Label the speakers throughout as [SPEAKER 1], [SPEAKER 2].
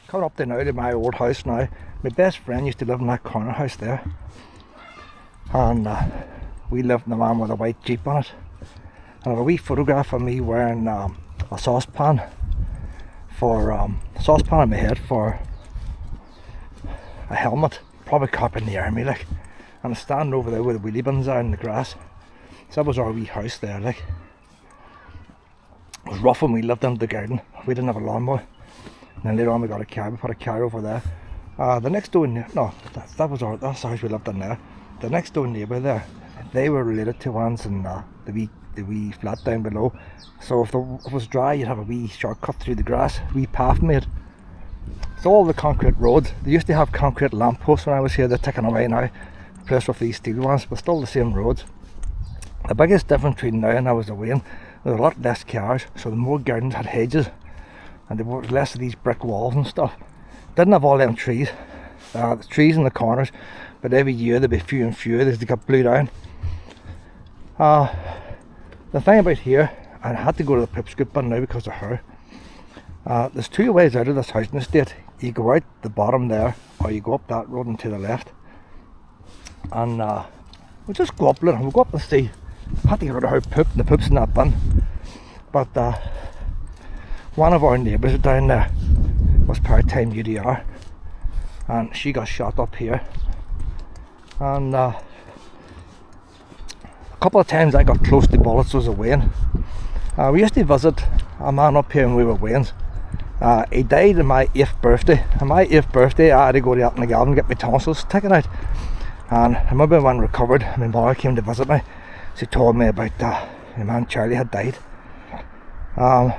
[SPEAKER 1] coming up there now to my old house now. My best friend used to live in that corner house there. And we lived in the van with a white Jeep on it. And I have a wee photograph of me wearing a saucepan on my head for a helmet, probably cop in the army like. And I'm standing over there where the wheelie bins are in the grass. So that was our wee house there like. It was rough when we lived in the garden. We didn't have a lawnmower. And then later on we got a car, we put a car over there. The next door neighbour, no, that's the house we lived in there. The next door neighbour there, they were related to ones in the wee flat down below. So if it was dry, you'd have a wee shortcut through the grass, wee path made. So all the concrete roads, they used to have concrete lampposts when I was here, they're taken away now, replaced with these steel ones, but still the same roads. The biggest difference between now and I was away, there were a lot less cars, so the more gardens had hedges, and there was less of these brick walls and stuff. Didn't have all them trees, the trees in the corners, but every year there'd be fewer and fewer as they got blew down. The thing about here, I had to go to the pipsqueak bin now because of her. There's two ways out of this housing estate. You go out the bottom there, or you go up that road and to the left. And we'll just go up a little, we'll go up and see. I had to get rid of her poop, and the poop's in that bin. But one of our neighbours down there was part-time UDR, and she got shot up here. And a couple of times I got close to bullets was awaying. We used to visit a man up here when we were Waynes. He died on my 8th birthday. On my 8th birthday I had to go to Galvin and get my tonsils taken out. And I remember when I recovered, my mother came to visit me. She told me about my man Charlie had died. A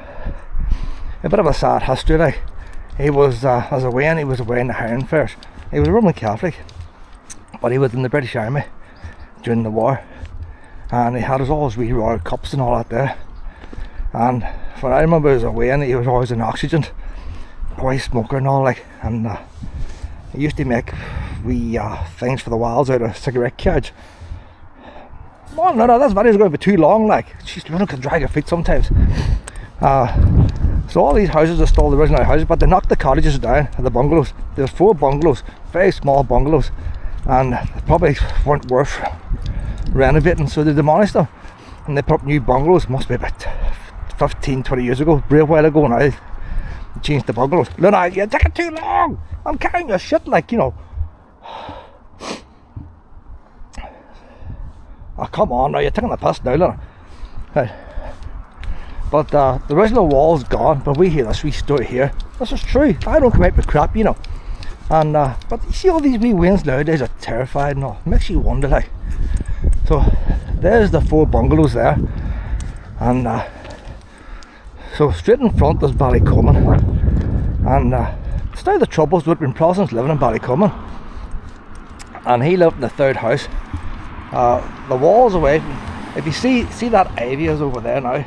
[SPEAKER 1] bit of a sad history like. He was, as a Wayne, he was away in the Highland Fairs. He was a Roman Catholic, but he was in the British Army during the war. And he had all his wee royal cups and all that there. And when I remember as a Wayne, he was always in oxygen, boy smoker and all like. And he used to make wee things for the wilds out of cigarette cards. Oh no, this video's going to be too long like. Jeez, you can drag your feet sometimes. So all these houses are still the original houses, but they knocked the cottages down, the bungalows. There's 4 bungalows, very small bungalows, and they probably weren't worth renovating, so they demolished them. And they put up new bungalows, must be about 15-20 years ago, a real while ago now. They changed the bungalows. Luna, you're taking too long! I'm carrying your shit like, you know. Oh, come on now, you're taking the piss now, Luna. Right. But the original wall's gone, but we hear this wee story here. This is true. I don't come out with crap, you know. And but you see all these wee Waynes nowadays are terrified and all. It makes you wonder like. So there's the 4 bungalows there. And so straight in front is Ballycommon. And it's now the troubles with when Proson's living in Ballycommon. And he lived in the 3rd house. The wall's away. If you see that ivy is over there now.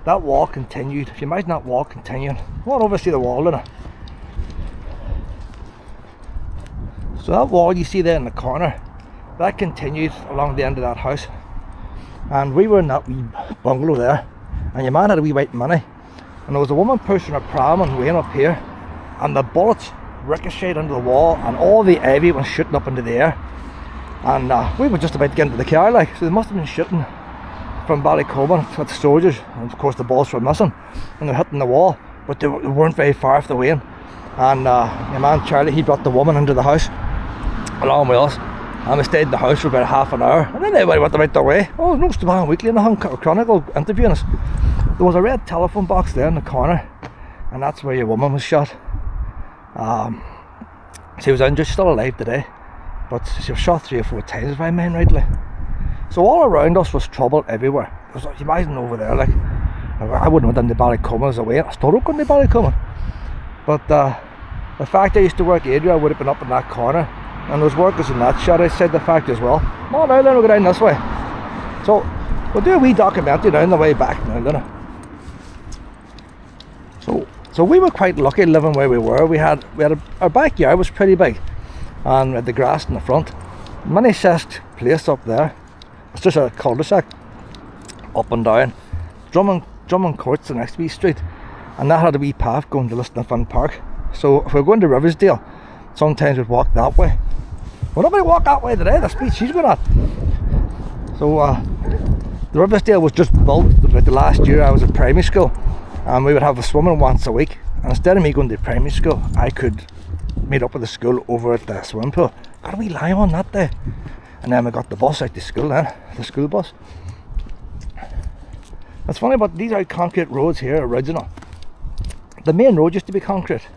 [SPEAKER 1] That wall continued. If you imagine that wall continuing, well, obviously the wall in it. So that wall you see there in the corner, that continued along the end of that house. And we were in that wee bungalow there, and your man had a wee white mini, and there was a woman pushing a pram and weighing up here, and the bullets ricocheted into the wall, and all the ivy went shooting up into the air. And we were just about to get into the car, like, so they must have been shooting from Ballycommon at the soldiers, and of course the balls were missing and they're hitting the wall, but they weren't very far off the way in. And my man Charlie, he brought the woman into the house along with us, and we stayed in the house for about half an hour, and then everybody went about their way. Oh, no Strabane Weekly and the Chronicle interviewing us. There was a red telephone box there in the corner, and that's where your woman was shot. She was injured, she's still alive today, but she was shot 3 or 4 times if I remember rightly. So all around us was trouble everywhere. You imagine over there, like, I wouldn't have done the Ballycommon as a way. I still don't go to Ballycommon. But the fact I used to work area, I would have been up in that corner, and those workers in that shot outside the factory as well. No, now we'll go down this way. So we'll do a wee documentary now on the way back now, then. So we were quite lucky living where we were. We had our backyard was pretty big, and we had the grass in the front. Many-sized place up there. It's just a cul-de-sac up and down. Drummond Court's the next wee street, and that had a wee path going to Liston Fun Park. So if we're going to Riversdale, sometimes we'd walk that way. Well, nobody walk that way today, the speed she's going at. So the Riversdale was just built like the last year I was at primary school, and we would have a swimming once a week. And instead of me going to primary school, I could meet up with the school over at the swimming pool. Got a wee lie on that day. And then we got the bus out to school then, the school bus. It's funny, but these are concrete roads here, original. The main road used to be concrete.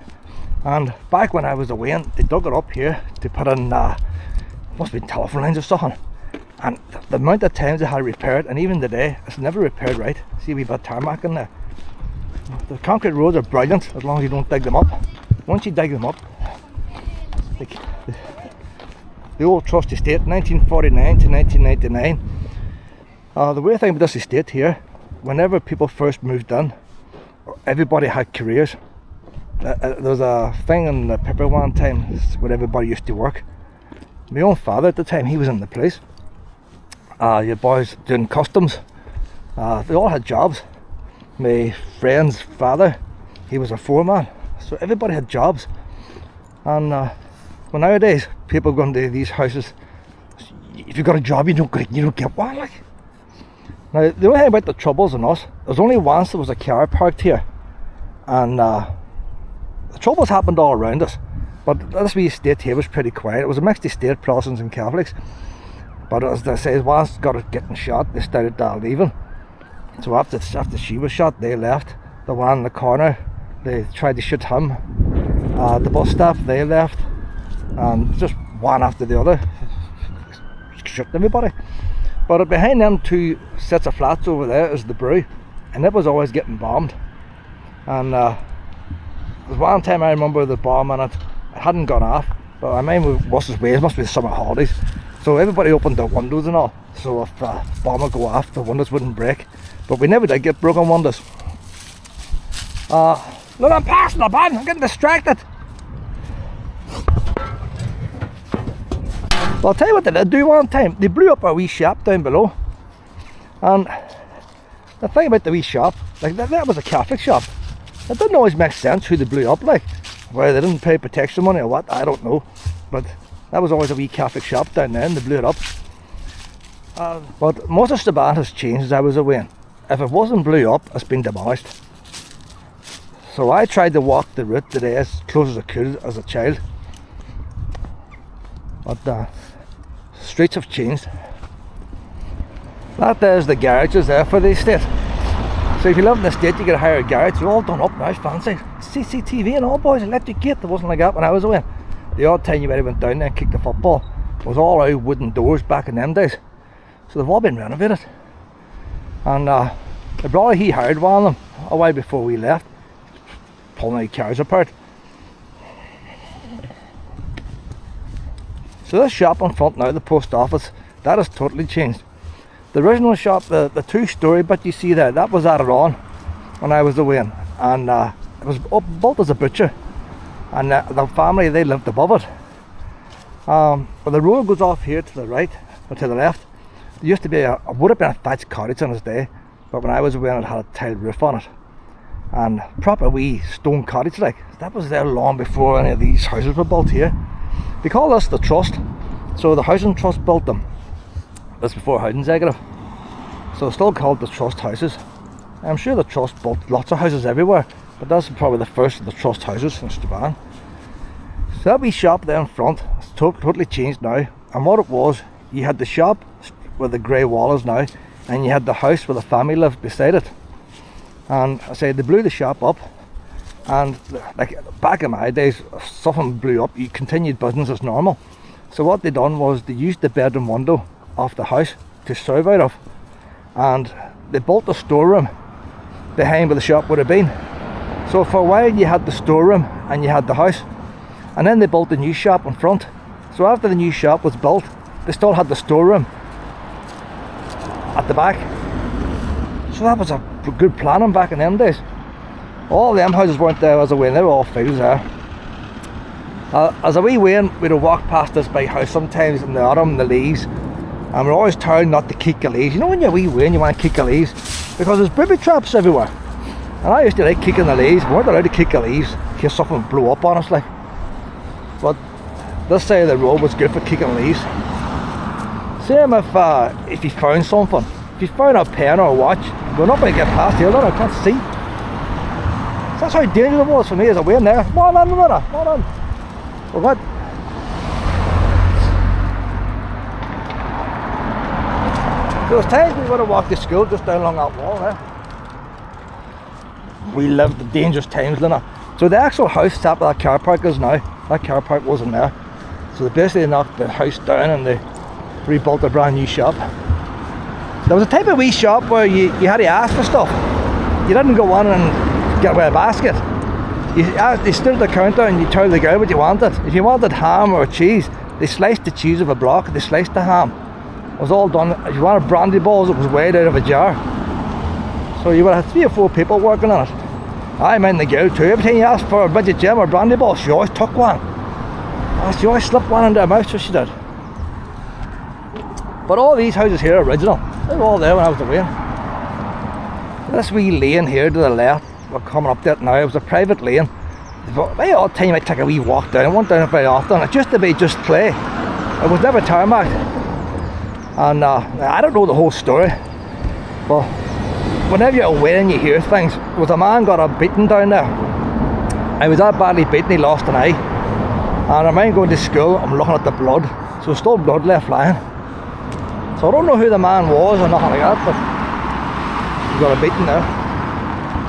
[SPEAKER 1] And back when I was away, they dug it up here to put in, must have been telephone lines or something. And the amount of times they had it repaired, and even today, it's never repaired right. See a wee bit of tarmac in there. The concrete roads are brilliant, as long as you don't dig them up. Once you dig them up, like the old trust estate, 1949 to 1999. The weird thing about this estate here, whenever people first moved in, everybody had careers. There was a thing in the paper one time where everybody used to work. My own father at the time, he was in the police. Your boys doing customs. They all had jobs. My friend's father, he was a foreman. So everybody had jobs. And well, nowadays, people go into these houses, if you've got a job, you don't get one. Like. Now, the only thing about the troubles in us, there's only once there was a car parked here. And the troubles happened all around us. But this wee estate here was pretty quiet. It was a mixed estate, Protestants and Catholics. But as they say, once got it getting shot, they started leaving. So after she was shot, they left. The one in the corner, they tried to shoot him. The bus staff, they left. And just one after the other, shooting everybody. But behind them two sets of flats over there is the brew, and it was always getting bombed. And there's one time I remember the bomb on it hadn't gone off, but I mean, what's his ways, must be the summer holidays. So everybody opened their windows and all, so if a bomb would go off, the windows wouldn't break. But we never did get broken windows. Look, I'm passing the button, I'm getting distracted. Well, I'll tell you what they did do one time. They blew up our wee shop down below. And the thing about the wee shop, like that was a Catholic shop. It didn't always make sense who they blew up, like. Whether they didn't pay protection money or what, I don't know. But that was always a wee Catholic shop down there, and they blew it up. But most of Strabane has changed as I was away. If it wasn't blew up, it's been demolished. So I tried to walk the route today as close as I could as a child. But streets have changed. That there's the garages there for the estate. So if you live in the estate, you get a hire garage. They're all done up now, fancy. CCTV and all, boys, electric gate. There wasn't like that when I was away. The odd time you might have went down there and kicked the football. It was all out wooden doors back in them days. So they've all been renovated. And the brother, he hired one of them a while before we left, pulling the cars apart. So this shop on front now, the post office, that has totally changed. The original shop, the two-storey bit you see there, that was added on when I was away, and it was built as a butcher, and the family, they lived above it. But the road goes off here to the right, or to the left. There used to be would have been a thatched cottage in its day, but when I was away, it had a tiled roof on it, and proper wee stone cottage like. That was there long before any of these houses were built here. They call this the trust, so the housing trust built them. That's before housing executive, so it's still called the trust houses. I'm sure the trust built lots of houses everywhere, but that's probably the first of the trust houses in Strabane. So that wee shop there in front, it's totally changed now. And what it was, you had the shop where the grey wall is now, and you had the house where the family lived beside it. And I say they blew the shop up, and like back in my days, if something blew up, you continued business as normal. So what they done was they used the bedroom window off the house to serve out of, and they built the storeroom behind where the shop would have been. So for a while you had the storeroom and you had the house, and then they built the new shop in front. So after the new shop was built, they still had the storeroom at the back. So that was a good planning back in them days. All them houses weren't there as a way, they were all fields there. As a wee Wayne, we'd have walked past this big house sometimes in the autumn, the leaves, and we're always told not to kick the leaves. You know when you're a wee Wayne, you want to kick the leaves because there's booby traps everywhere. And I used to like kicking the leaves. We weren't allowed to kick the leaves. case something blew up on us, like. But this side of the road was good for kicking leaves. Same if you found something. If you found a pen or a watch, we're not going to get past here, I can't see. So that's how dangerous it was for me as a win there. Come on, come on. We're good. There was times we would have walked to school just down along that wall there. We lived the dangerous times, Lina. So the actual house top of that car park is now. That car park wasn't there. So they basically knocked the house down and they rebuilt a brand new shop. There was a type of wee shop where you had to ask for stuff. You didn't go on and get away a basket. They stood at the counter and you told the girl what you wanted. If you wanted ham or cheese, they sliced the cheese of a block, they sliced the ham. It was all done. If you wanted brandy balls, it was weighed out of a jar. So you would have 3 or 4 people working on it. I mind the girl too. Every time you asked for a bit of jam or brandy balls, she always took one. She always slipped one into her mouth, so she did. But all these houses here are original. They were all there when I was away. This wee lane here to the left, we're coming up there now, it was a private lane. By all the time I take a wee walk down, I went down it very often. It used to be just clay. It was never tarmac. And I don't know the whole story, but whenever you're away and you hear things, there was a man got a beating down there. I was that badly beaten, he lost an eye. And I mind going to school, I'm looking at the blood. So there's still blood left lying. So I don't know who the man was or nothing like that, but he got a beating there.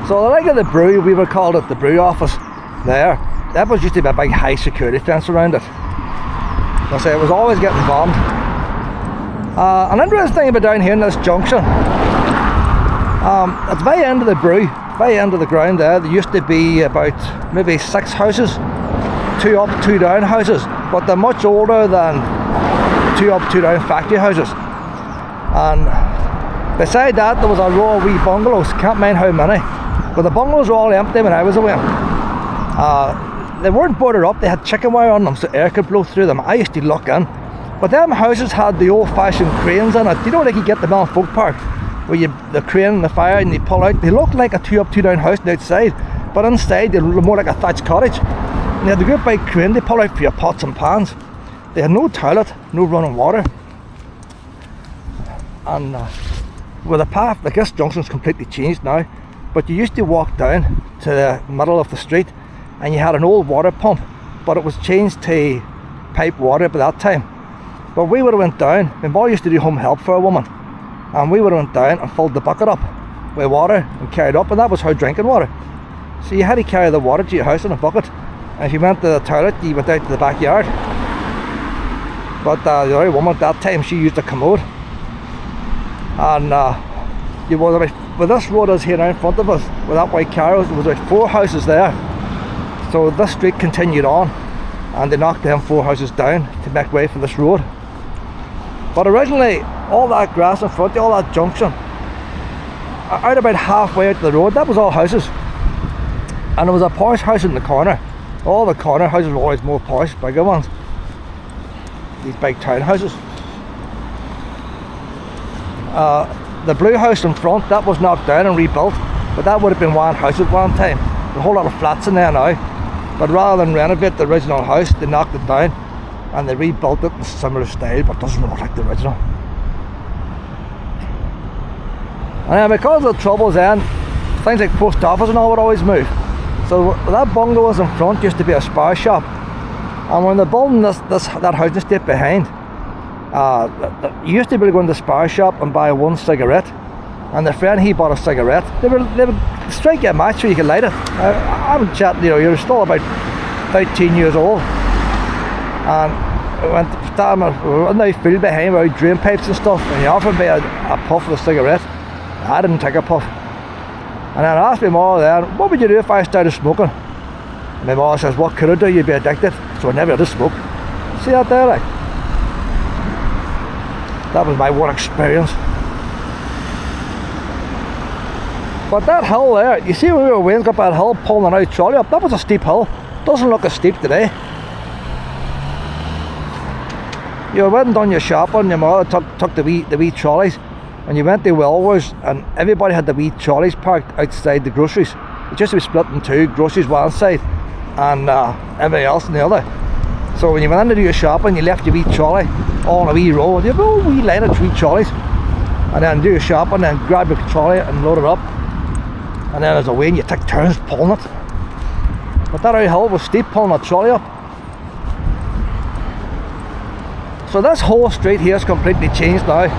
[SPEAKER 1] So the like of the brew, we were called it the brew office there. That was used to be a big high security fence around it. I say it was always getting bombed. An interesting thing about down here in this junction, at the very end of the brew, very end of the ground there used to be about maybe 6 houses, 2 up, 2 down houses, but they're much older than 2 up, 2 down factory houses. And beside that there was a row of wee bungalows, can't mind how many, but the bungalows were all empty when I was away. They weren't boarded up, they had chicken wire on them so air could blow through them. I used to look in, but them houses had the old-fashioned cranes in it. You know, like you get them on Folk Park, where the crane and the fire and you pull out. They looked like a 2 up, 2 down house on the outside, but inside they looked more like a thatched cottage. And they had the good big crane they pull out for your pots and pans. They had no toilet, no running water. And with a path, like this junction's completely changed now, but you used to walk down to the middle of the street and you had an old water pump, but it was changed to pipe water by that time. But we would have went down, my mother used to do home help for a woman, and we would have went down and filled the bucket up with water and carried up, and that was her drinking water. So you had to carry the water to your house in a bucket, and if you went to the toilet you went out to the backyard. But the other woman at that time, she used a commode. And you was about, with this road is here now in front of us, with that white car, there was about 4 houses there. So this street continued on, and they knocked them 4 houses down to make way for this road. But originally, all that grass in front, all that junction, out about halfway out the road, that was all houses. And there was a posh house in the corner. All the corner houses were always more posh, bigger ones. These big townhouses. The blue house in front, that was knocked down and rebuilt, but that would have been one house at one time. There's a whole lot of flats in there now, but rather than renovate the original house, they knocked it down and they rebuilt it in a similar style, but it doesn't look like the original. And because of the troubles then, things like post office and all would always move. So that bungalow was in front used to be a spar shop, and when they're building that housing estate behind, you used to be able to go into the spar shop and buy 1 cigarette, and the friend, he bought a cigarette. They would strike you a match so you could light it. I'm chatting, you know, you're still about 13 years old, and I went to stand in the field behind where drain pipes and stuff, and he offered me a puff of a cigarette. I didn't take a puff. And then I asked my mother then, what would you do if I started smoking? And my mother says, what could I do? You'd be addicted. So I never had to smoke. See that there, like? That was my one experience. But that hill there, you see when we were waiting up that hill pulling an out trolley up, that was a steep hill. Doesn't look as steep today. You went and done your shopping, your mother took the wee trolleys, and you went to Wilbur's, and everybody had the wee trolleys parked outside the groceries. It used to be split in 2, groceries one side and everything else in the other. So when you went in to do your shopping, you left your wee trolley on a wee row. You have a wee line of 3 trolleys, and then do your shopping, then grab your trolley and load it up. And then as a way, and you take turns pulling it. But that hill was steep, pulling that trolley up. So this whole street here is completely changed now.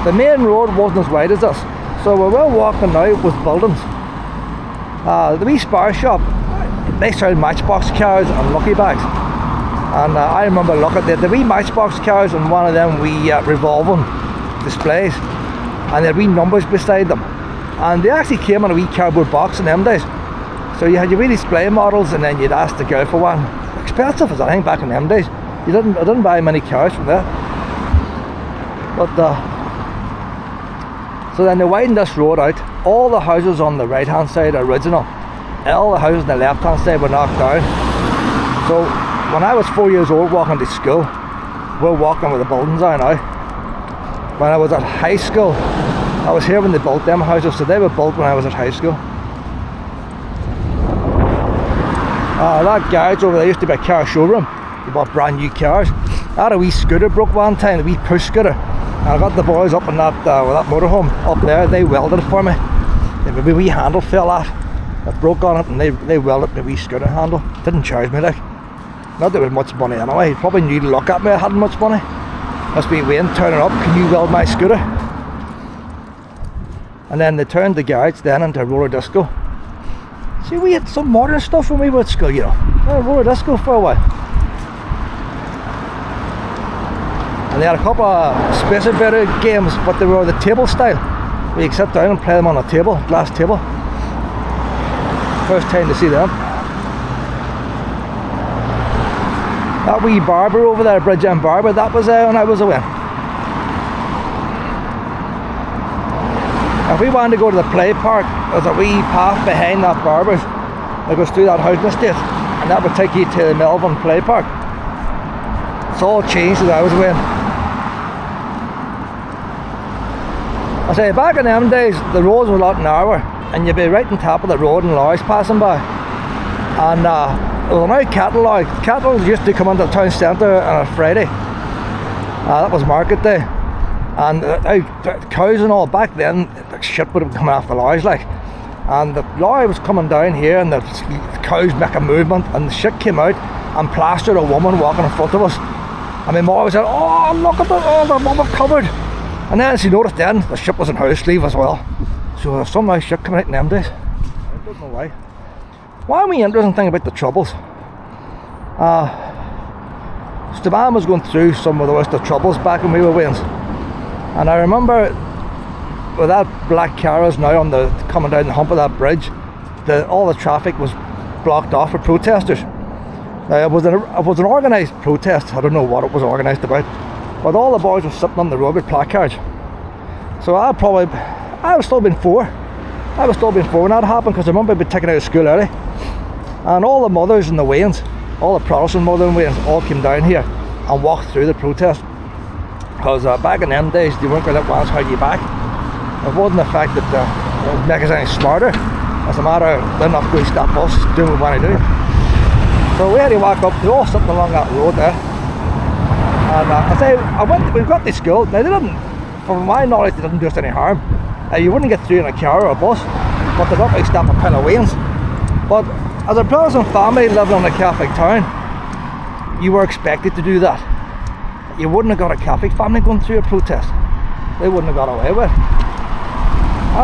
[SPEAKER 1] The main road wasn't as wide as this. So where we're walking now with buildings. The wee spar shop, they sell matchbox cars and lucky bags. And I remember looking at the wee matchbox cars and one of them wee revolving displays. And they had wee numbers beside them. And they actually came in a wee cardboard box in them days. So you had your wee display models, and then you'd ask the girl for one. Expensive as anything back in them days. I didn't buy many cars from there. But so then they widened this road out. All the houses on the right hand side are original. All the houses on the left hand side were knocked down. So when I was 4 years old walking to school, we're walking where the buildings are now. When I was at high school, I was here when they built them houses, so they were built when I was at high school. That garage over there used to be a car showroom. They bought brand new cars. I had a wee scooter broke one time, a wee push scooter. And I got the boys up in that with that motorhome up there. They welded it for me. The wee handle fell off. It broke on it, and they welded the wee scooter handle. Didn't charge me like. Not that there was much money anyway. He probably knew to look at me. I hadn't much money. Must be Wayne turning up. Can you weld my scooter? And then they turned the garage then into a roller disco. See, we had some modern stuff when we were at school, you know. Roller disco for a while. And they had a couple of Space Invader games, but they were the table style. Where you could sit down and play them on a table, glass table. First time to see them. That wee barber over there, Bridge End Barber, that was there when I was away. If we wanted to go to the play park, there's a wee path behind that barber's that goes through that housing estate, and that would take you to the Melbourne Play Park. It's all changed as I was away. I say, back in them days, the roads were a lot narrower, and you'd be right on top of the road and lorries passing by. And there was no cattle lorries. Cattle used to come into the town centre on a Friday. That was market day. And the cows and all, back then, the shit would have come off the lorries like. And the lorry was coming down here, and the cows make a movement, and the shit came out and plastered a woman walking in front of us. And my mother said, "Oh, look at the woman covered." And then she noticed then the ship was in house sleeve as well. So there's some nice shit coming out in them days. I don't know why. One wee interesting thing about the Troubles. Strabane was going through some of the worst of troubles back when we were Waynes. And I remember with that black car is now on the coming down the hump of that bridge, all the traffic was blocked off for protesters. It was an organised protest. I don't know what it was organised about. But all the boys were sitting on the road with placards. So I was still being 4. I was still being 4 when that happened, because I remember being taken out of school early. And all the mothers in the Waynes, all the Protestant mothers in Waynes, all came down here and walked through the protest. Because back in them days, they weren't going to let ones hold you back. It wasn't the fact that it would make us any smarter. As a matter of, they're not going to stop us doing what we want to do. So we had to walk up, they're all sitting along that road there. And we got to school. Now, they didn't, from my knowledge, they didn't do us any harm. You wouldn't get through in a car or a bus, but they're not like stopping a pile of Waynes. But as a Protestant family living in a Catholic town, you were expected to do that. You wouldn't have got a Catholic family going through a protest. They wouldn't have got away with it.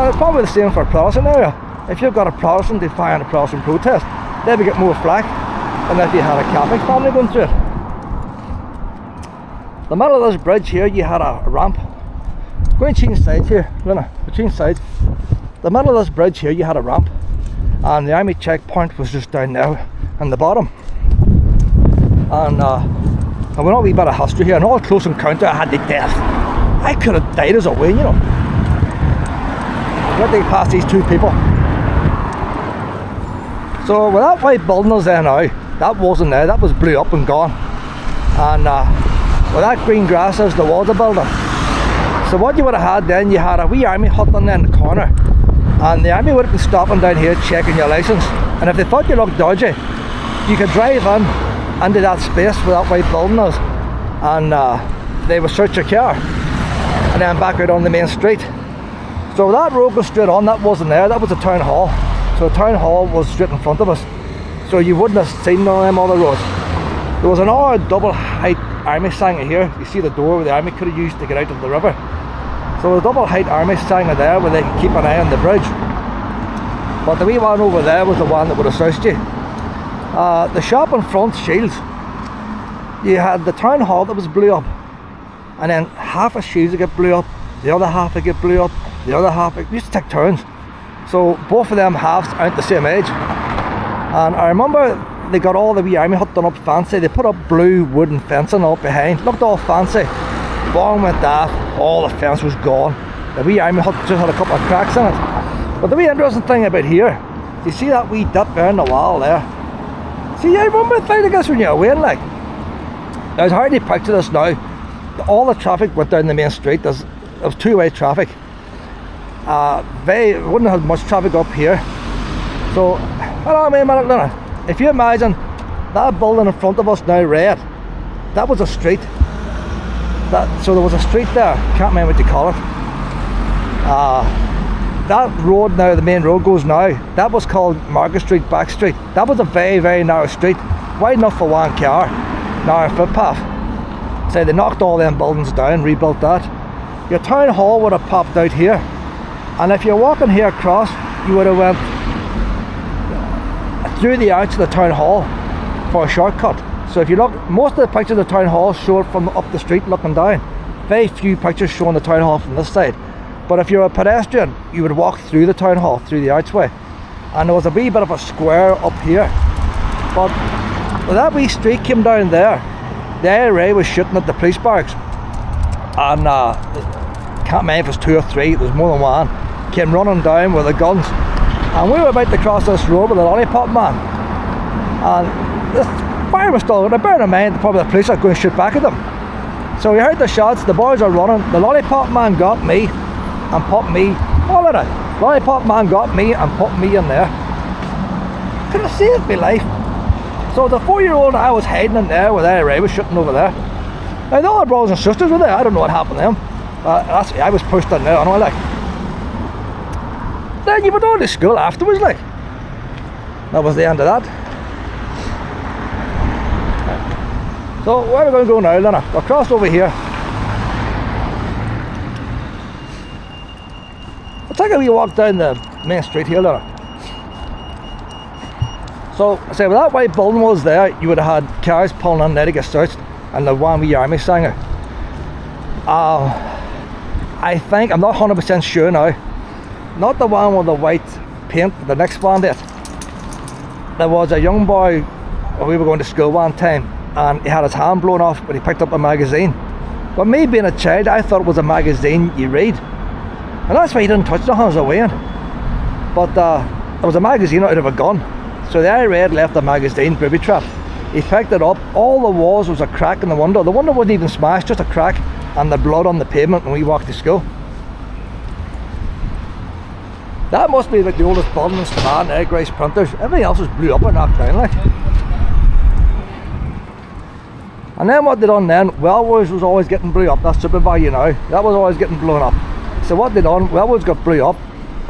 [SPEAKER 1] It's probably the same for a Protestant area. If you've got a Protestant defiant a Protestant protest, they'd get more flack than if you had a Catholic family going through it. The middle of this bridge here, you had a ramp. Going to change sides here, Luna, we'll change sides. The middle of this bridge here, you had a ramp, and the army checkpoint was just down there in the bottom. And we're not a wee bit of history here. An all close encounter, I had to death. I could have died as a Wayne, you know. Let me pass these 2 people. So with that white building was there now, that wasn't there, that was blew up and gone. And with that green grass is the water building. So what you would have had then, you had a wee army hut on there in the corner, and the army would have been stopping down here checking your licence. And if they thought you looked dodgy, you could drive in into that space where that white building is, and they would search your car, and then back out on the main street. So that road goes straight on. That wasn't there, that was the town hall. So the town hall was straight in front of us, so you wouldn't have seen none of them other roads. There was another double height army sign here. You see the door where the army could have used to get out of the river. So the double height army sign there where they could keep an eye on the bridge. But the wee one over there was the one that would have soused you. The shop in front, Shields, you had the town hall that was blew up, and then half of Shields would get blew up, the other half would get blew up, the other half, it used to take turns. So both of them halves aren't the same age. And I remember they got all the wee army hut done up fancy. They put up blue wooden fencing up behind, looked all fancy. Bomb went daft, all the fence was gone. The wee army hut just had a couple of cracks in it. But the wee interesting thing about here, you see that wee dip there in the wall there? See, I remember the thing like this when you were away, like. Now it's hard to picture this now. All the traffic went down the main street. There was two-way traffic. They wouldn't have much traffic up here. So, I mean, if you imagine that building in front of us now red, that was a street. So there was a street there, can't remember what you call it. That road now, the main road goes now, that was called Market Street, Back Street. That was a very, very narrow street, wide enough for one car, narrow footpath. So they knocked all them buildings down, rebuilt that. Your town hall would have popped out here, and if you're walking here across, you would have went through the arch of the town hall for a shortcut. So if you look, most of the pictures of the town hall show it from up the street looking down. Very few pictures showing the town hall from this side. But if you're a pedestrian, you would walk through the town hall, through the archway. And there was a wee bit of a square up here. But when that wee street came down there, the IRA was shooting at the police barracks. And can't remember if it was 2 or 3, there was more than one, came running down with the guns. And we were about to cross this road with a lollipop man. And this fire was still going. Bear in mind, probably the police are going to shoot back at them. So we heard the shots, the boys are running. The lollipop man got me and put me, all of it. Lollipop man got me and put me in there. Could have saved my life. So the 4-year-old, I was hiding in there with IRA was shooting over there. Now the other brothers and sisters were there. I don't know what happened to them. I was pushed in there, I know, like. Then you went on to school afterwards, like. That was the end of that. So where are we going to go now, Lena? We'll cross over here. I'll take a wee walk down the main street here, Lena. So, say, where that white building was there, you would have had cars pulling in there to get searched, and the one wee army singer. I think, I'm not 100% sure now, not the one with the white paint, the next one there. There was a young boy, we were going to school one time, and he had his hand blown off when he picked up a magazine. But me being a child, I thought it was a magazine you read. And that's why he didn't touch the hands away. But it was a magazine out of a gun. So the IRA had left the magazine booby trap. He picked it up, all there was a crack in the window. The window wasn't even smashed, just a crack, and the blood on the pavement when we walked to school. That must be like the oldest building in Strabane, egg rice printers. Everything else was blew up and knocked down, like. And then what they done then, Wellwoods was always getting blew up. That's Supervalue now. That was always getting blown up. So what they done, Wellwoods got blew up,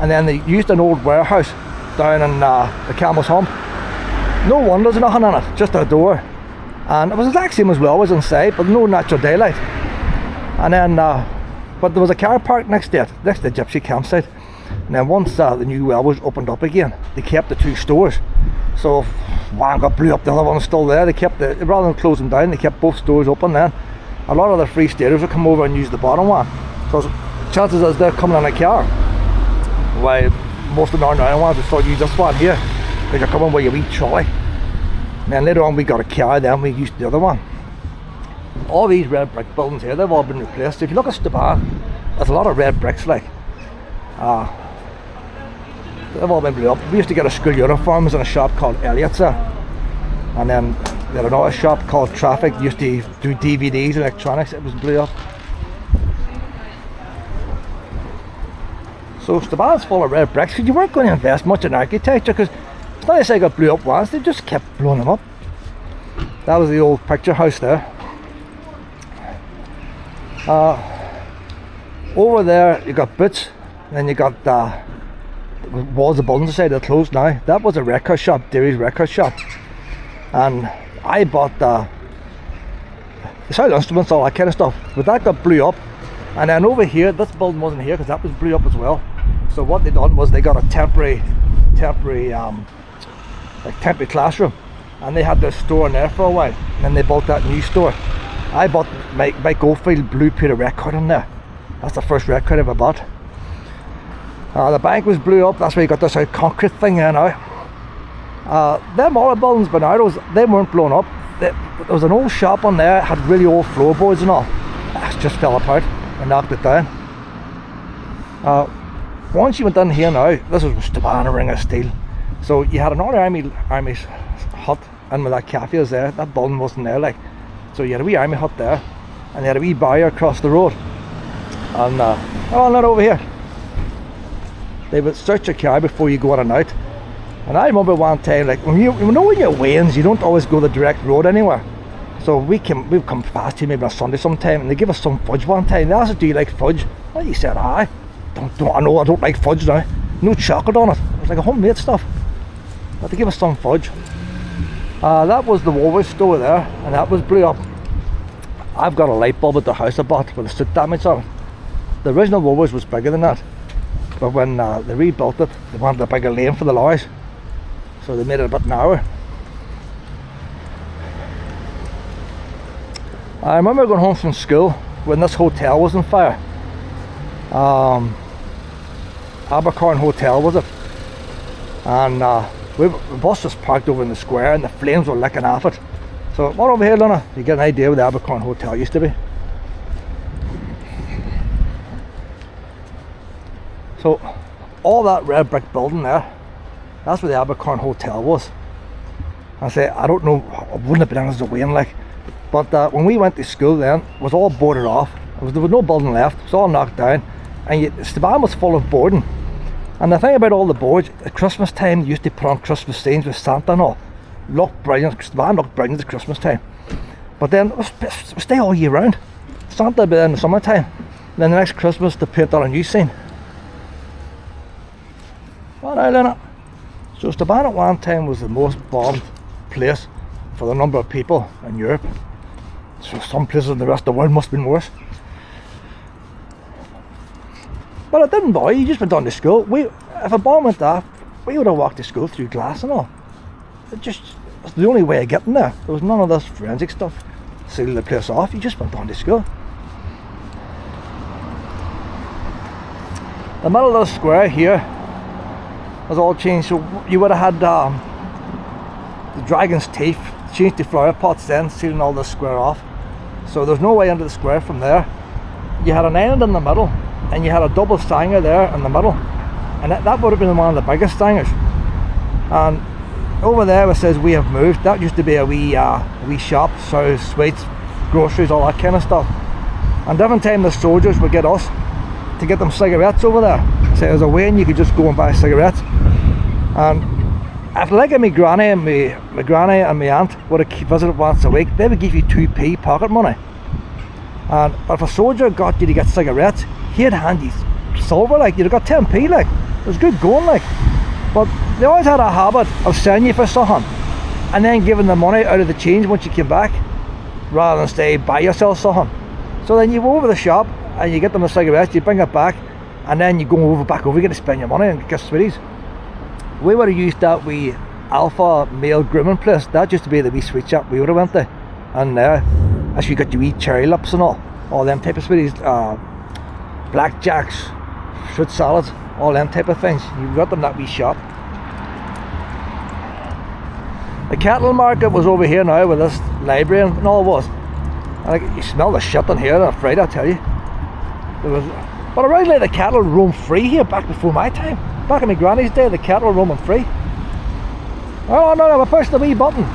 [SPEAKER 1] and then they used an old warehouse down in the Camel's Hump. No windows or nothing in it, just a door. And it was the exact same as Wellwoods inside, but no natural daylight. And then, but there was a car park next to it, next to the Gypsy campsite. And then once the new Wellwoods opened up again, they kept the 2 stores. So if one got blew up, the other one was still there. They kept rather than closing down, they kept both stores open then. A lot of the free staters would come over and use the bottom one. So chances is they're coming in a car. While most of the Northern Ireland ones would still use this one here, because you're coming with your wee trolley. And then later on we got a car, then we used the other one. All these red brick buildings here, they've all been replaced. If you look at Strabane, there's a lot of red bricks, like. They've all been blew up. We used to get our school uniforms in a shop called Elliott's, and then we had another shop called Traffic, used to do DVDs, electronics. It was blew up. So Strabane's full of red bricks, because you weren't going to invest much in architecture, because It's not as they got blew up once, they just kept blowing them up. That was the old picture house there. Over there you got Boots, and then you got walls of buildings aside, they're closed now. That was a record shop, Derry's record shop, and I bought the sound instruments, all that kind of stuff, but that got blew up. And then over here, this building wasn't here because that was blew up as well. So what they done was they got a temporary classroom, and they had their store in there for a while, and then they built that new store. I bought Mike Oldfield Blue Peter record in there. That's the first record I ever bought. The bank was blew up, that's why you got this concrete thing here now. Them other buildings but now, they weren't blown up. There was an old shop on there, had really old floorboards and all. That just fell apart and knocked it down. Once you went in here now, this was Strabane, a ring of steel. So you had another army hut in with that cafe was there. That building wasn't there, like. So you had a wee army hut there, and you had a wee barrier across the road. And oh, not over here. They would search your car before you go in and out. And I remember one time, like when you're weighing, you don't always go the direct road anywhere. So we've come past here maybe on a Sunday sometime, and they give us some fudge one time. They asked us, do you like fudge? Well, you said, I know I don't like fudge now. No chocolate on it. It was like a homemade stuff. But they give us some fudge. That was the Woolworths store there, and that was blew up. I've got a light bulb at the house I bought with a soot damage on it. The original Woolworths was bigger than that, but when they rebuilt it, they wanted a bigger lane for the lorries, so they made it a bit narrower. I remember going home from school when this hotel was on fire. Abercorn Hotel was it, and the bus was parked over in the square and the flames were licking off it. So what over here, Luna, you get an idea where the Abercorn Hotel used to be. So all that red brick building there, that's where the Abercorn Hotel was. I say, I don't know, I wouldn't have been honest as a Wayne, like, but when we went to school then, it was all boarded off. There was no building left, it was all knocked down, and Strabane was full of boarding. And the thing about all the boards, at Christmas time they used to put on Christmas scenes with Santa and all. Looked brilliant, Strabane looked brilliant at Christmas time. But then it was stay all year round. Santa would be there in the summertime, and then the next Christmas they paint on a new scene. Well, now Lena, so Strabane at one time was the most bombed place for the number of people in Europe. So some places in the rest of the world must have been worse. But it didn't bother you, just went on to school. If a bomb went off, we would have walked to school through glass and all. It was the only way of getting there. There was none of this forensic stuff sealing the place off, you just went on to school. The middle of the square here was all changed, so you would have had the dragon's teeth, changed to flower pots then, sealing all this square off. So there's no way into the square from there. You had an island in the middle, and you had a double stanger there in the middle, and that would have been one of the biggest stangers. And over there it says we have moved, that used to be a wee shop, so sweets, groceries, all that kind of stuff. And every time the soldiers would get us to get them cigarettes over there, so as a way and you could just go and buy cigarettes. And if like my granny and my aunt would have visited once a week, they would give you 2p pocket money. And if a soldier got you to get cigarettes, he had handy silver, like you'd have got 10p, like it was good going, like. But they always had a habit of selling you for something and then giving the money out of the change once you came back, rather than stay buy yourself something. So then you go over the shop and you get them the cigarettes, you bring it back, and then you go back over again to spend your money and get sweeties. We would have used that wee alpha male grooming place. That used to be the wee sweet shop we would have went to, and as you got your wee cherry lips and all them type of sweeties, blackjacks, fruit salads, all them type of things. You got them that wee shop. The cattle market was over here now with this library and all was. And you smell the shit in here on a Friday, I tell you. But originally the cattle roamed free here back before my time. Back in my granny's day, the cattle roaming free. Oh no, I pushed the wee button.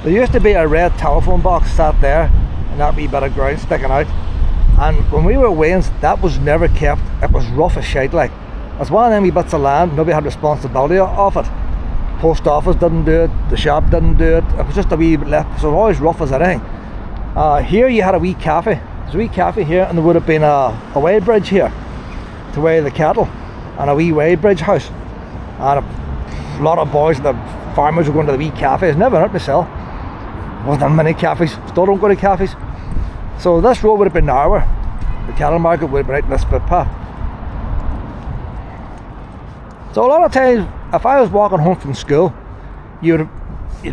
[SPEAKER 1] There used to be a red telephone box sat there and that wee bit of ground sticking out. And when we were Waynes, that was never kept. It was rough as shite, like. It's one of them wee bits of land, nobody had responsibility of it. Post office didn't do it, the shop didn't do it, it was just a wee bit left, so it was always rough as anything. Here you had a wee cafe, there's a wee cafe here, and there would have been a weigh bridge here to weigh the cattle, and a wee weigh bridge house. And a lot of boys, the farmers were going to the wee cafes, never hurt myself. Wasn't many cafes, still don't go to cafes. So this road would have been narrower, the cattle market would have been right in this footpath. So a lot of times, if I was walking home from school, you'd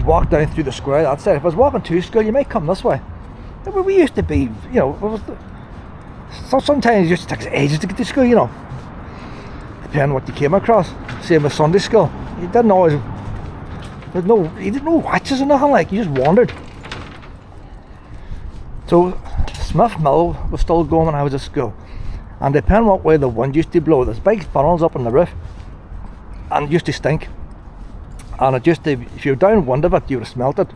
[SPEAKER 1] walk down through the square that side. If I was walking to school, you might come this way. We used to be, you know, so sometimes it used to take us ages to get to school, you know, depending on what you came across. Same with Sunday school. You didn't always, you didn't know watches or nothing, like, you just wandered. So Smith Mill was still going when I was at school, and depending on what way the wind used to blow, there's big funnels up on the roof, and it used to stink, and it used to, if you were downwind of it, you would have smelt it.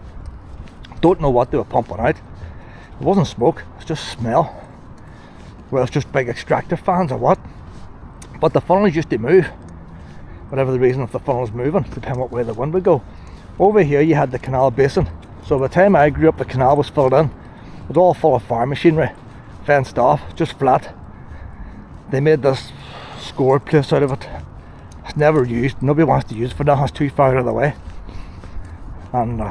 [SPEAKER 1] Don't know what they were pumping out. It wasn't smoke, it was just smell. Well, it's just big extractor fans or what. But the funnels used to move, whatever the reason, if the funnel's moving, depending on what way the wind would go. Over here you had the canal basin, so by the time I grew up the canal was filled in. It was all full of farm machinery, fenced off, just flat. They made this score place out of it. It's never used, nobody wants to use it for now, it's too far out of the way. And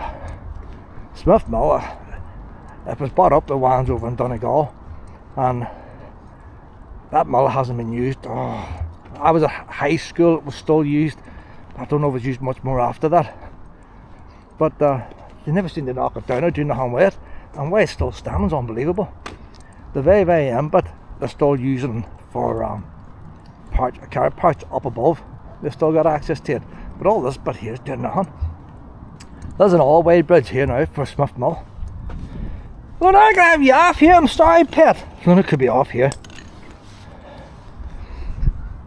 [SPEAKER 1] Smith Mill, it was bought up the ones over in Donegal, and that mill hasn't been used. I was at high school, it was still used. I don't know if it was used much more after that. But they never seem to knock it down or do nothing with it. And why it still stands is unbelievable. The very, very end bit they're still using for car parts up above. They've still got access to it. But all this bit here is doing nothing. There's an all-way bridge here now for Smith Mill. Well, I'm gonna have you off here, I'm sorry, pet. Well, it could be off here.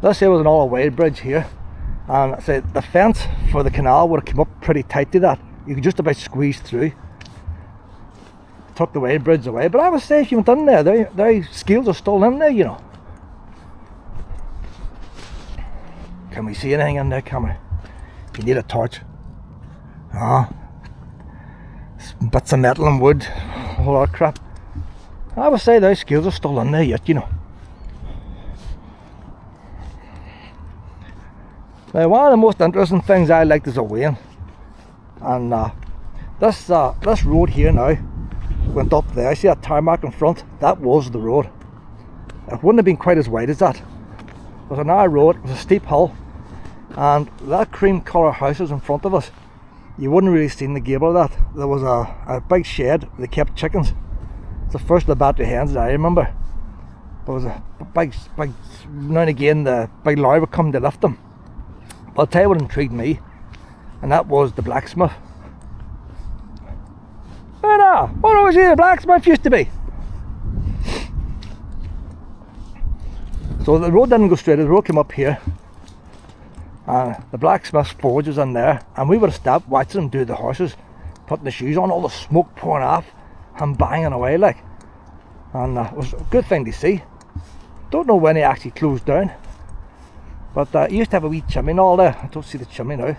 [SPEAKER 1] This here was an all-way bridge here, and I say the fence for the canal would have come up pretty tight to that. You could just about squeeze through. Took the weigh bridge away, but I would say if you went in there, their scales are still in there, you know. Can we see anything in there, can we? You need a torch. Bits of metal and wood, a whole lot of crap. I would say those scales are still in there yet, you know. Now, one of the most interesting things I liked is a weighing, and this road here now went up there. I see that tarmac in front, that was the road. It wouldn't have been quite as wide as that. It was a narrow road, it was a steep hill, and that cream colour houses in front of us, you wouldn't really see the gable of that. There was a big shed where they kept chickens. It's the first of the battery hens that I remember. There was a big, now and again the big lorry would come to lift them. But I'll tell you what intrigued me, and that was the blacksmith. Oh no, what was here the blacksmith used to be? So the road didn't go straight, the road came up here, and the blacksmith's forge was in there, and we would have stopped watching them do the horses, putting the shoes on, all the smoke pouring off and banging away like, and it was a good thing to see. Don't know when he actually closed down, but he used to have a wee chimney and all there. I don't see the chimney now.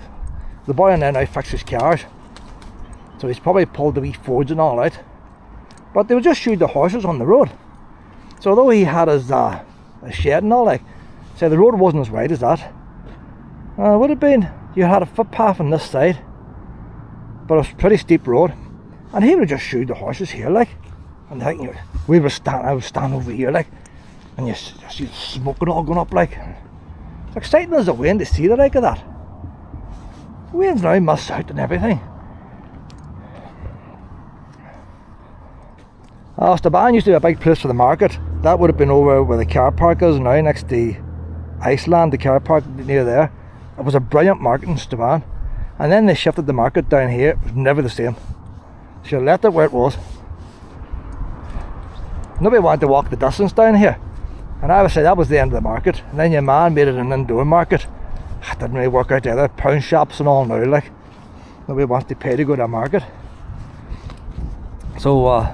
[SPEAKER 1] The boy in there now fixes cars, so he's probably pulled the wee forge and all out, but they would just shoot the horses on the road. So although he had his a shed and all, like, say the road wasn't as wide as that. It would have been, you had a footpath on this side, but it was a pretty steep road, and he would just shoot the horses here, like, and I think I would stand over here, like, and you see the smoke and all going up, like. It's exciting as a wind to see the like of that. The wind's now must out and everything. Strabane used to be a big place for the market. That would have been over where the car park is now, next to Iceland, the car park near there. It was a brilliant market in Strabane, and then they shifted the market down here. It was never the same. She left it where it was. Nobody wanted to walk the distance down here, and I would say that was the end of the market. And then your man made it an indoor market. It didn't really work out there. Pound shops and all now, like, nobody wants to pay to go to a market. So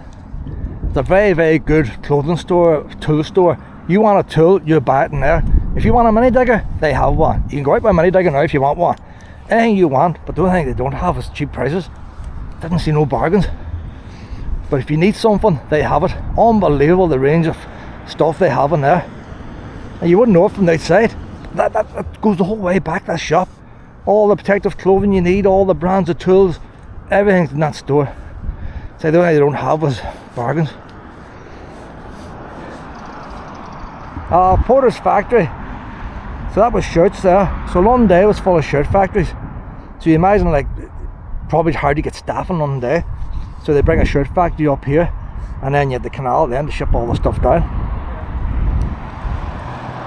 [SPEAKER 1] it's a very, very good clothing store, tool store. You want a tool, you buy it in there. If you want a mini digger, they have one. You can go out with a mini digger now if you want one. Anything you want, but the only thing they don't have is cheap prices. Didn't see no bargains. But if you need something, they have it. Unbelievable the range of stuff they have in there. And you wouldn't know it from the outside. That goes the whole way back, that shop. All the protective clothing you need, all the brands of tools, everything's in that store. So the only thing they don't have was bargains. Porter's factory. So that was shirts there. So London Day was full of shirt factories. So you imagine, like, probably hard to get staff in London Day. So they bring a shirt factory up here, and then you have the canal then to ship all the stuff down.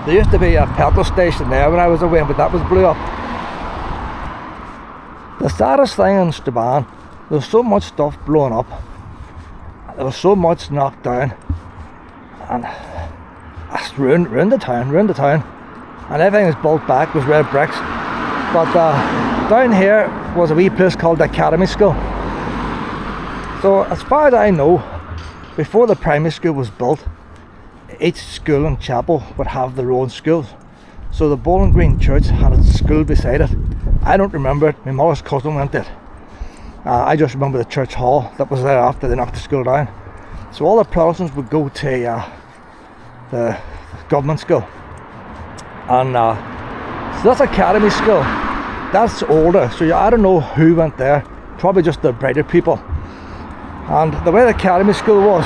[SPEAKER 1] There used to be a petrol station there when I was away, but that was blew up. The saddest thing in Strabane, there was so much stuff blowing up. There was so much knocked down, and it's ruined the town. And everything is built back with red bricks. But down here was a wee place called the Academy School. So as far as I know, before the primary school was built, each school and chapel would have their own schools. So the Bowling Green Church had a school beside it. I don't remember it, my mother's cousin went it. I just remember the church hall that was there after they knocked the school down. So all the Protestants would go to the government school. And so that's Academy School. That's older, so I don't know who went there. Probably just the brighter people. And the way the Academy School was,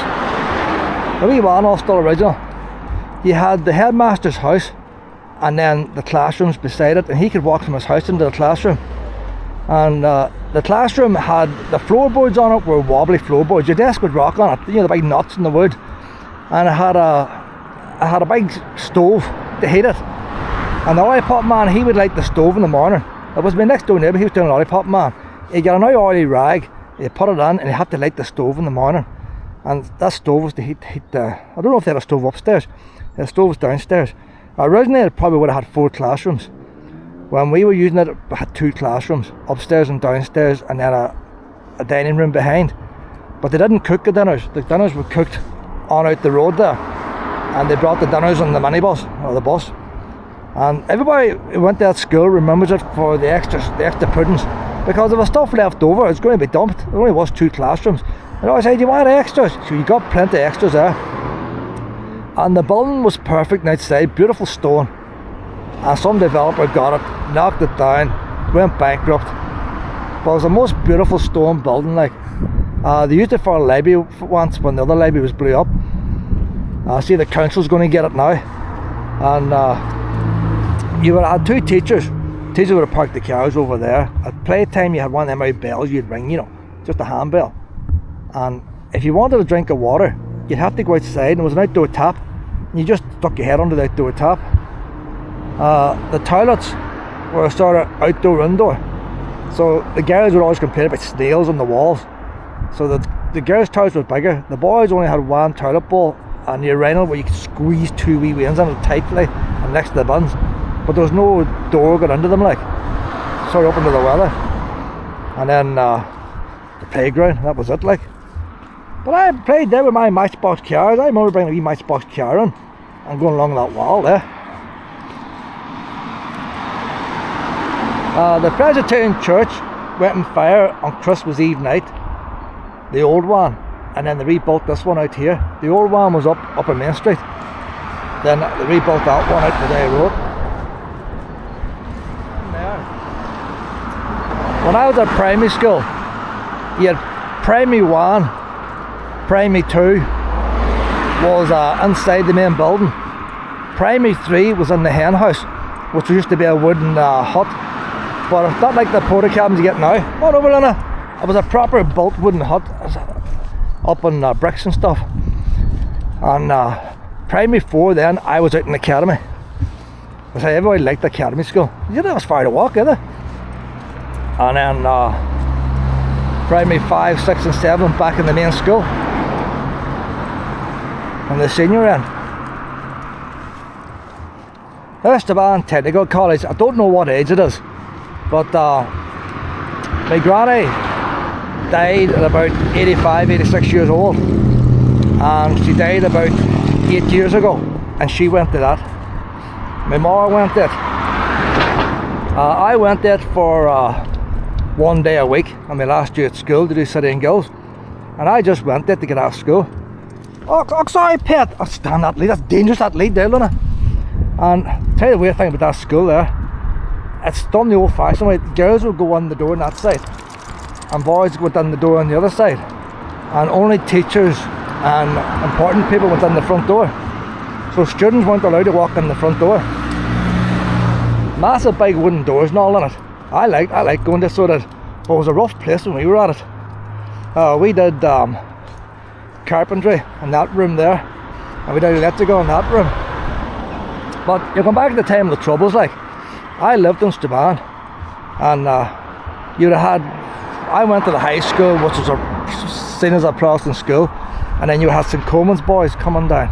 [SPEAKER 1] the wee one all still original. You had the headmaster's house, and then the classrooms beside it, and he could walk from his house into the classroom. And the classroom had the floorboards on it were wobbly floorboards. Your desk would rock on it, you know, the big nuts in the wood. And it had a big stove to heat it. And the lollipop man, he would light the stove in the morning. It was my next door neighbour, he was doing lollipop man. He'd get a nice oily rag, he'd put it on, and he'd have to light the stove in the morning. And that stove was to heat the, I don't know if they had a stove upstairs. The stove was downstairs. Originally it probably would have had 4 classrooms. When we were using it, it had 2 classrooms, upstairs and downstairs, and then a dining room behind. But they didn't cook the dinners. The dinners were cooked on out the road there. And they brought the dinners on the minibus, or the bus. And everybody who went to that school remembers it for the extra puddings. Because if there was stuff left over, it's going to be dumped. There only was 2 classrooms. And I said, do you want extras? So you got plenty of extras there. And the building was perfect outside, beautiful stone. And some developer got it, knocked it down, went bankrupt. But it was the most beautiful stone building. Like they used it for a library once when the other library was blew up. I see the council's going to get it now. And you would have had 2 teachers. Teachers would have parked the cars over there. At playtime you had one of them out bells you'd ring, you know, just a handbell. And if you wanted a drink of water, you'd have to go outside, and there was an outdoor tap. And you just stuck your head under the outdoor tap. The toilets were sort of outdoor-indoor. So the girls would always complain about snails on the walls. So the girls' toilets were bigger. The boys only had 1 toilet bowl and the urinal where you could squeeze 2 wee ones in it tightly and next to the bins. But there was no door got into them, like. Sort of open to the weather. And then the playground, that was it, like. But I played there with my Matchbox cars. I remember bringing a wee Matchbox car in and going along that wall there. The Presbyterian Church went on fire on Christmas Eve night, the old one, and then they rebuilt this one out here. The old one was up in Main Street, then they rebuilt that one out the Day Road. When I was at primary school, you had primary 1, primary 2 was inside the main building. Primary 3 was in the hen house, which used to be a wooden hut. But it's not like the porta cabins you get now. What over Lena? It was a proper built wooden hut up on bricks and stuff. And primary 4 then, I was out in the academy. I say everybody liked the academy school. You didn't have as far to walk either. And then primary 5, 6 and 7 back in the main school. On the senior end. There's Strabane Technical College. I don't know what age it is. But my granny died at about 85, 86 years old, and she died about 8 years ago, and she went to that. My mother went it. I went it for 1 day a week on my last year at school to do City and Guilds, and I just went it to get out of school. Oh sorry pet, oh, stand that lead, that's dangerous, that lead there, Luna. And tell you the weird thing about that school there, it's done the old fashioned way. Girls would go on the door on that side and boys would go down the door on the other side, and only teachers and important people went in the front door, so students weren't allowed to walk in the front door. Massive big wooden doors and all in it. I like going to sort of, well, it was a rough place when we were at it. We did carpentry in that room there, and we did electrical in that room. But you come back to the time of the Troubles, like, I lived in Strabane, and you'd have had, I went to the high school, which was seen as a Protestant school, and then you had St Coleman's boys coming down,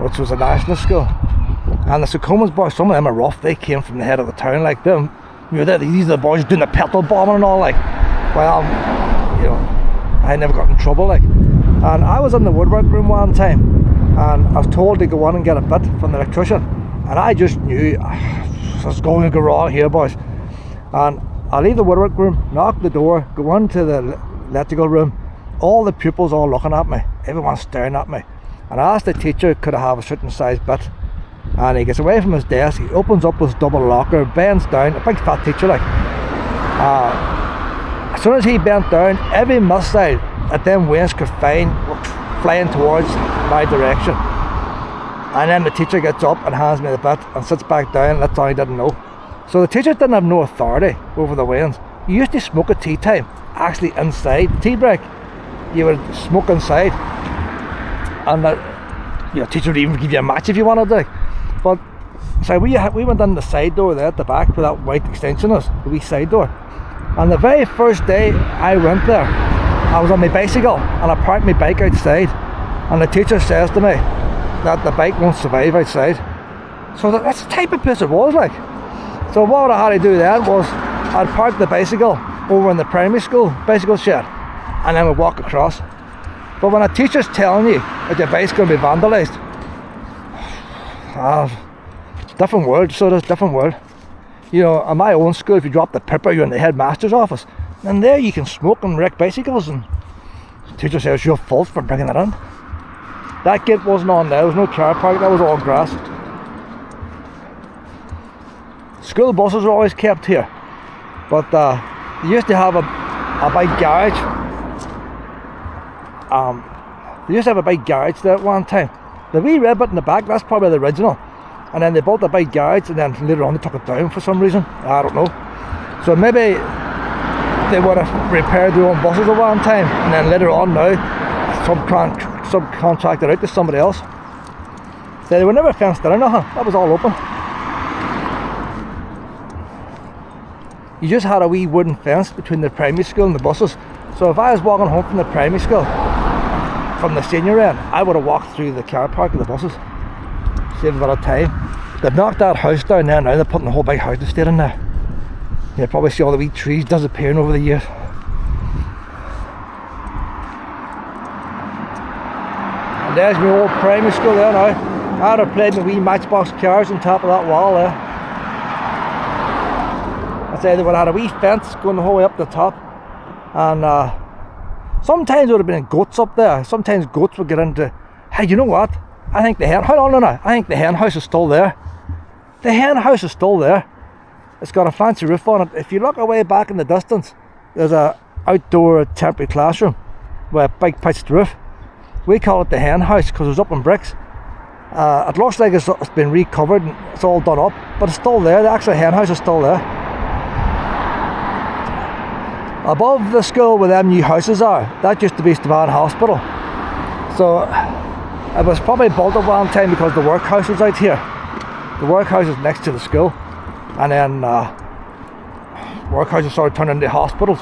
[SPEAKER 1] which was a national school. And the St Coleman's boys, some of them are rough, they came from the head of the town, like them. You know, these are the boys doing the petrol bombing and all, like. Well, you know, I never got in trouble, like. And I was in the woodwork room one time, and I was told to go on and get a bit from the electrician, and I just knew what's going to go wrong here, boys. And I leave the woodwork room, knock the door, go into the electrical room, all the pupils all looking at me, everyone's staring at me, and I asked the teacher could I have a certain size bit, and he gets away from his desk, he opens up his double locker, bends down, a big fat teacher like. As soon as he bent down, every missile that them wings could find were flying towards my direction. And then the teacher gets up and hands me the bit and sits back down. That's all he didn't know. So the teachers didn't have no authority over the wings. You used to smoke at tea time, actually inside the tea break. You would smoke inside, and the teacher would even give you a match if you wanted to. But so we went in the side door there at the back where that white extension is, the wee side door. And the very first day I went there, I was on my bicycle and I parked my bike outside, and the teacher says to me that the bike won't survive outside. So that's the type of place it was like. So what I had to do then was I'd park the bicycle over in the primary school bicycle shed, and then we'd walk across. But when a teacher's telling you that your bike's going to be vandalised, different world, so there's different world. You know, in my own school, if you drop the pipper, you're in the headmaster's office, and there you can smoke and wreck bicycles, and the teacher says it's your fault for bringing it in. That gate wasn't on there, there was no car park, that was all grass. School buses are always kept here, but they used to have a big garage. They used to have a big garage there at one time. The wee red bit in the back, that's probably the original. And then they built a big garage, and then later on they took it down for some reason. I don't know. So maybe they would have repaired their own buses at one time, and then later on now subcontracted out to somebody else. They were never fenced in or nothing. That was all open. You just had a wee wooden fence between the primary school and the buses. So if I was walking home from the primary school, from the senior end, I would have walked through the car park of the buses. Saved a bit of time. They've knocked that house down there now, they're putting the whole big house instead in there. You probably see all the wee trees disappearing over the years. And there's my old primary school there now. I'd have played my wee matchbox cars on top of that wall there. I say they would have had a wee fence going the whole way up the top. And sometimes there would have been goats up there. Sometimes goats would get into, hey, you know what? I think the hen, hold on now, I think the hen house is still there. The hen house is still there. It's got a fancy roof on it. If you look away back in the distance, there's a outdoor temporary classroom with a big pitched roof. We call it the hen house because it was up in bricks. It looks like it's been recovered and it's all done up, but it's still there. The actual hen house is still there. Above the school where them new houses are, that used to be Strabane Hospital. So it was probably built at one time because the workhouse was out here. The workhouse is next to the school, and then workhouses started turning into hospitals,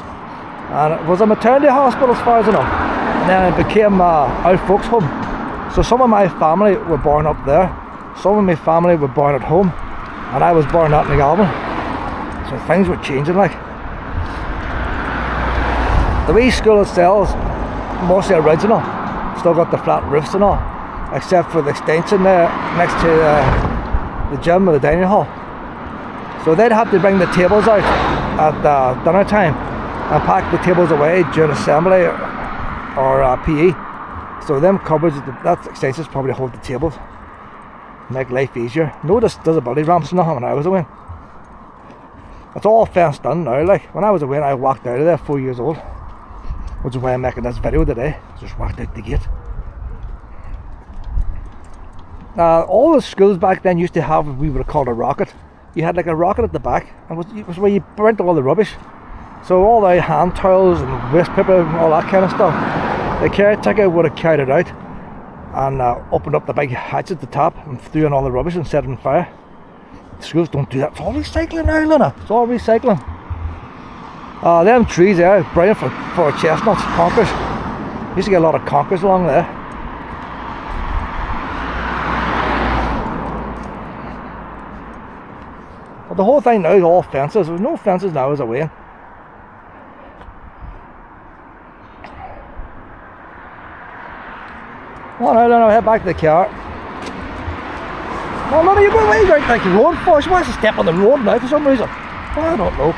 [SPEAKER 1] and it was a maternity hospital as far as I know, and then it became our folks home. So some of my family were born up there, some of my family were born at home, and I was born out in Galvin. So things were changing like. The wee school itself is mostly original, still got the flat roofs and all, except for the extension there next to the gym or the dining hall. So they'd have to bring the tables out at dinner time and pack the tables away during assembly or PE. So them cupboards, that extensions probably hold the tables, make life easier. No disability ramps and nothing when I was away. It's all fenced in now. Like when I was away, I walked out of there 4 years old, which is why I'm making this video today. Just walked out the gate. All the schools back then used to have what we would have called a rocket. You had like a rocket at the back, and it was where you burnt all the rubbish. So all the hand towels and waste paper and all that kind of stuff, the caretaker would have carried it out and opened up the big hatch at the top and threw in all the rubbish and set it on fire. The schools don't do that. It's all recycling now, Luna. It's all recycling. Them trees there, brilliant for chestnuts, conkers. Used to get a lot of conkers along there. But the whole thing now is all fences. There's no fences now as a way. Well, now I'll head back to the car. Well, Luna, you're going way out like the road for. She wants to step on the road now for some reason. Well, I don't know.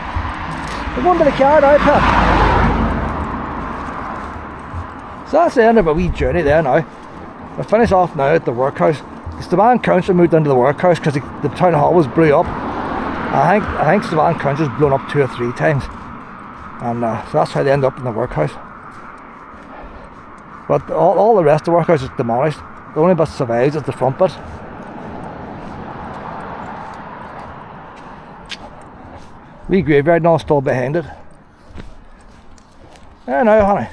[SPEAKER 1] We're going to the car now, Pep. So that's the end of a wee journey there now. We'll finish off now at the workhouse. The Strabane Council moved into the workhouse because the town hall was blew up. I think Strabane Council's blown up 2 or 3 times. And so that's how they end up in the workhouse. But all the rest of the workhouse is demolished. The only bit survives is the front bit. Wee graveyard and all still behind it. There now, honey.